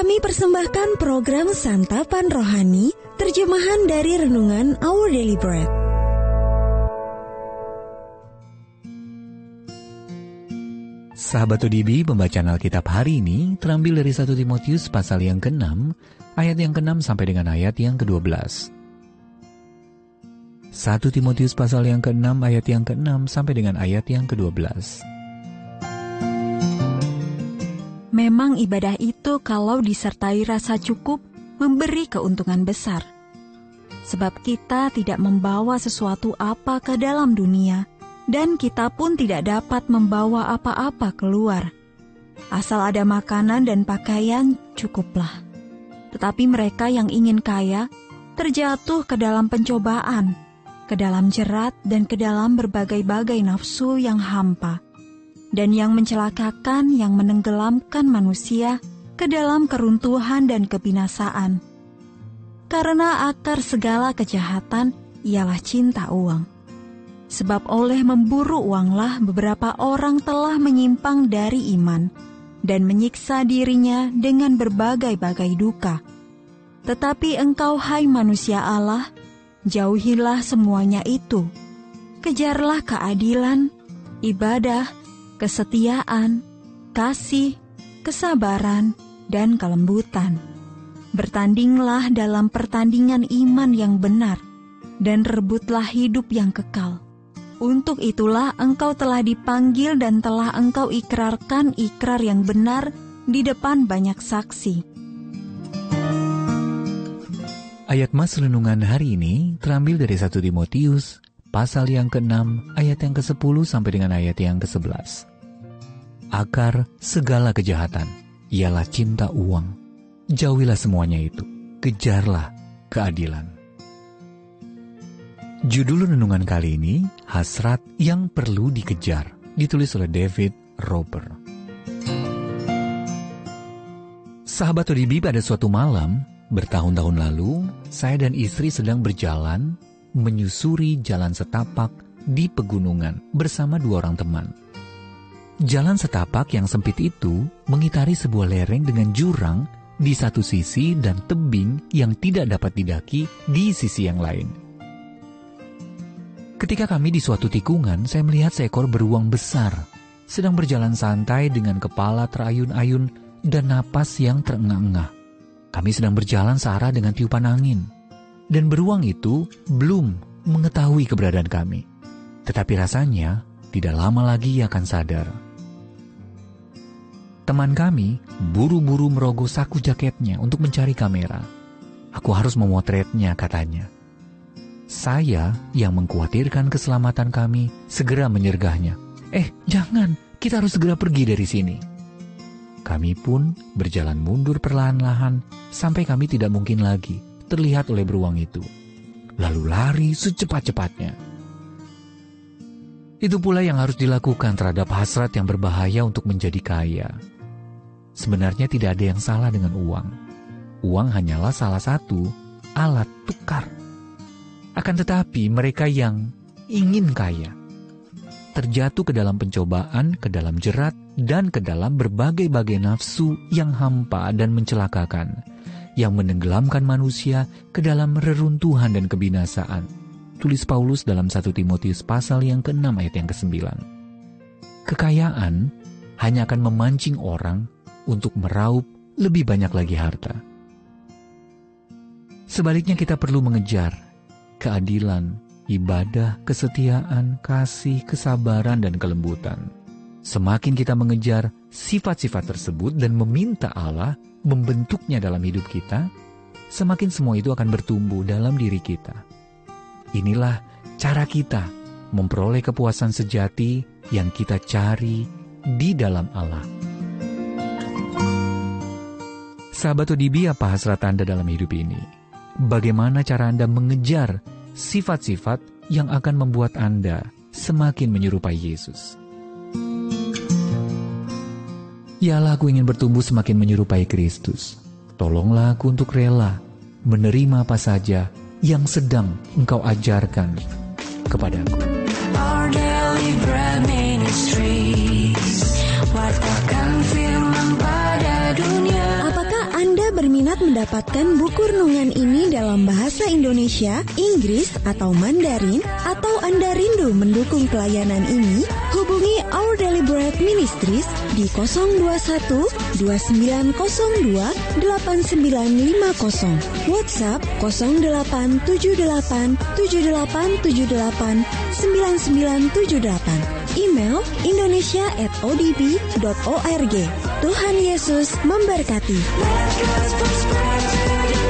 Kami persembahkan program Santapan Rohani, terjemahan dari Renungan Our Daily Bread. Sahabat ODB, pembacaan Alkitab hari ini terambil dari 1 Timotius pasal yang ke-6, ayat yang ke-6 sampai dengan ayat yang ke-12. 1 Timotius pasal yang ke-6, ayat yang ke-6 sampai dengan ayat yang ke-12. Memang ibadah itu kalau disertai rasa cukup memberi keuntungan besar. Sebab kita tidak membawa sesuatu apa ke dalam dunia, dan kita pun tidak dapat membawa apa-apa keluar. Asal ada makanan dan pakaian, cukuplah. Tetapi mereka yang ingin kaya, terjatuh ke dalam pencobaan, ke dalam jerat dan ke dalam berbagai-bagai nafsu yang hampa, dan yang mencelakakan, yang menenggelamkan manusia ke dalam keruntuhan dan kebinasaan. Karena akar segala kejahatan ialah cinta uang. Sebab oleh memburu uanglah beberapa orang telah menyimpang dari iman dan menyiksa dirinya dengan berbagai-bagai duka. Tetapi engkau, hai manusia Allah, jauhilah semuanya itu. Kejarlah keadilan, ibadah, kesetiaan, kasih, kesabaran, dan kelembutan. Bertandinglah dalam pertandingan iman yang benar, dan rebutlah hidup yang kekal. Untuk itulah engkau telah dipanggil dan telah engkau ikrarkan ikrar yang benar di depan banyak saksi. Ayat Mas Renungan hari ini terambil dari 1 Timotius pasal yang ke-6, ayat yang ke-10 sampai dengan ayat yang ke-11. Akar segala kejahatan ialah cinta uang. Jauhilah semuanya itu. Kejarlah keadilan. Judul renungan kali ini, Hasrat yang Perlu Dikejar, ditulis oleh David Roper. Sahabat ODB, pada suatu malam, bertahun-tahun lalu, saya dan istri sedang berjalan menyusuri jalan setapak di pegunungan bersama 2 orang teman. Jalan setapak yang sempit itu mengitari sebuah lereng dengan jurang di satu sisi dan tebing yang tidak dapat didaki di sisi yang lain. Ketika kami di suatu tikungan, saya melihat seekor beruang besar sedang berjalan santai dengan kepala terayun-ayun dan napas yang terengah-engah. Kami sedang berjalan searah dengan tiupan angin, dan beruang itu belum mengetahui keberadaan kami. Tetapi rasanya tidak lama lagi ia akan sadar. Teman kami buru-buru merogoh saku jaketnya untuk mencari kamera. Aku harus memotretnya, katanya. Saya yang mengkhawatirkan keselamatan kami segera menyergahnya. Jangan, kita harus segera pergi dari sini. Kami pun berjalan mundur perlahan-lahan sampai kami tidak mungkin lagi terlihat oleh beruang itu. Lalu lari secepat-cepatnya. Itu pula yang harus dilakukan terhadap hasrat yang berbahaya untuk menjadi kaya. Sebenarnya tidak ada yang salah dengan uang. Uang hanyalah salah satu alat tukar. Akan tetapi mereka yang ingin kaya terjatuh ke dalam pencobaan, ke dalam jerat, dan ke dalam berbagai-bagai nafsu yang hampa dan mencelakakan, yang menenggelamkan manusia ke dalam reruntuhan dan kebinasaan. Tulis Paulus dalam 1 Timotius pasal yang ke-6 ayat yang ke-9. Kekayaan hanya akan memancing orang untuk meraup lebih banyak lagi harta. Sebaliknya kita perlu mengejar keadilan, ibadah, kesetiaan, kasih, kesabaran, dan kelembutan. Semakin kita mengejar sifat-sifat tersebut dan meminta Allah membentuknya dalam hidup kita, semakin semua itu akan bertumbuh dalam diri kita. Inilah cara kita memperoleh kepuasan sejati yang kita cari di dalam Allah. Sahabat ODB, apa hasrat Anda dalam hidup ini? Bagaimana cara Anda mengejar sifat-sifat yang akan membuat Anda semakin menyerupai Yesus? Ya Allah, aku ingin bertumbuh semakin menyerupai Kristus. Tolonglah aku untuk rela menerima apa saja yang sedang Engkau ajarkan kepadaku. Our Daily Bread Ministries, wartakan firman pada dunia. Apakah Anda berminat mendapatkan buku renungan ini dalam bahasa Indonesia, Inggris, atau Mandarin, atau Anda rindu mendukung pelayanan ini, hubungi Our Daily Bread Ministries di 021 2902 8950, WhatsApp 0878 7878 9978, email indonesia@odb.org. Tuhan Yesus memberkati. Let God's prosperity